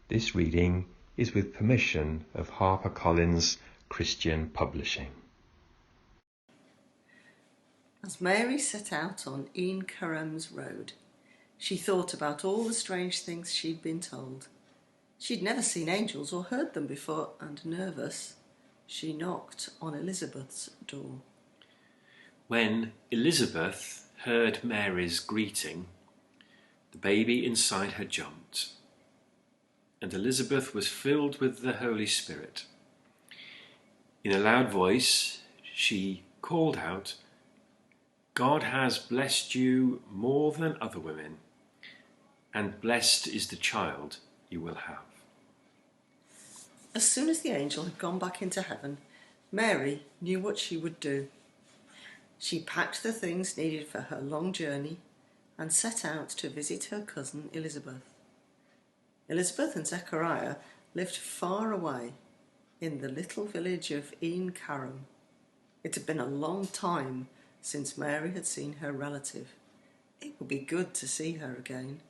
This reading is with permission of HarperCollins Christian Publishing. As Mary set out on Een Karam's road, she thought about all the strange things she'd been told. She'd never seen angels or heard them before, and nervous, she knocked on Elizabeth's door. When Elizabeth heard Mary's greeting, the baby inside her jumped, and Elizabeth was filled with the Holy Spirit. In a loud voice, she called out, "God has blessed you more than other women, and blessed is the child you will have." As soon as the angel had gone back into heaven, Mary knew what she would do. She packed the things needed for her long journey and set out to visit her cousin Elizabeth. Elizabeth and Zechariah lived far away in the little village of Een Karam. It had been a long time since Mary had seen her relative. It would be good to see her again.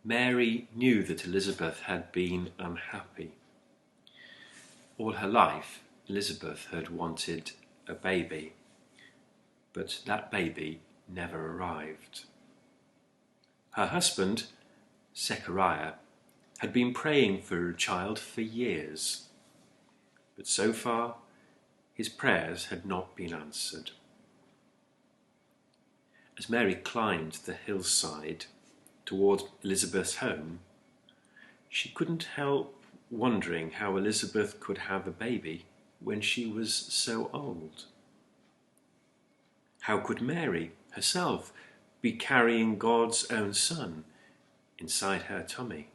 Mary knew that Elizabeth had been unhappy. All her life, Elizabeth had wanted a baby, but that baby never arrived. Her husband, Zechariah, had been praying for a child for years, but so far his prayers had not been answered. As Mary climbed the hillside toward Elizabeth's home, she couldn't help wondering how Elizabeth could have a baby when she was so old. How could Mary herself be carrying God's own son inside her tummy?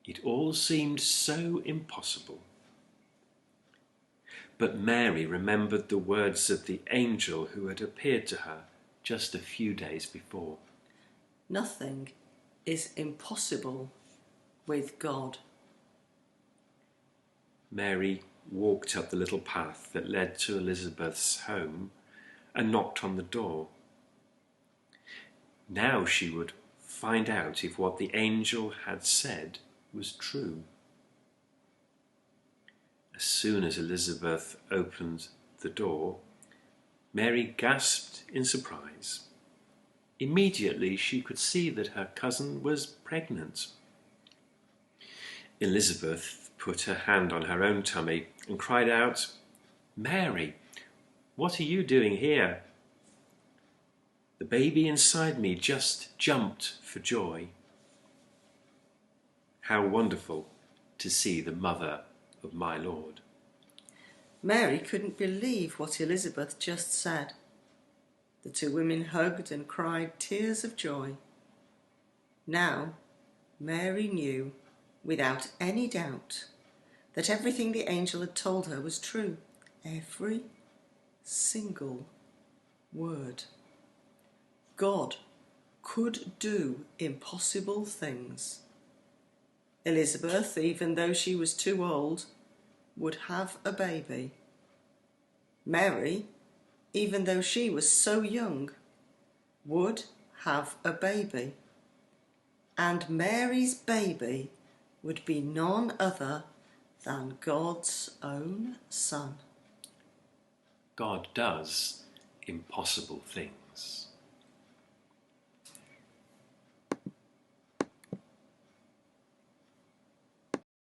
It all seemed so impossible. But Mary remembered the words of the angel who had appeared to her just a few days before. Nothing is impossible with God. Mary walked up the little path that led to Elizabeth's home and knocked on the door. Now she would find out if what the angel had said was true. As soon as Elizabeth opened the door, Mary gasped in surprise. Immediately she could see that her cousin was pregnant. Elizabeth put her hand on her own tummy and cried out, "Mary, what are you doing here?" "The baby inside me just jumped for joy." How wonderful to see the mother of my Lord. Mary couldn't believe what Elizabeth just said. The two women hugged and cried tears of joy. Now, Mary knew, without any doubt, that everything the angel had told her was true. Every single word. God could do impossible things. Elizabeth, even though she was too old, would have a baby. Mary, even though she was so young, would have a baby. And Mary's baby would be none other than God's own Son. God does impossible things.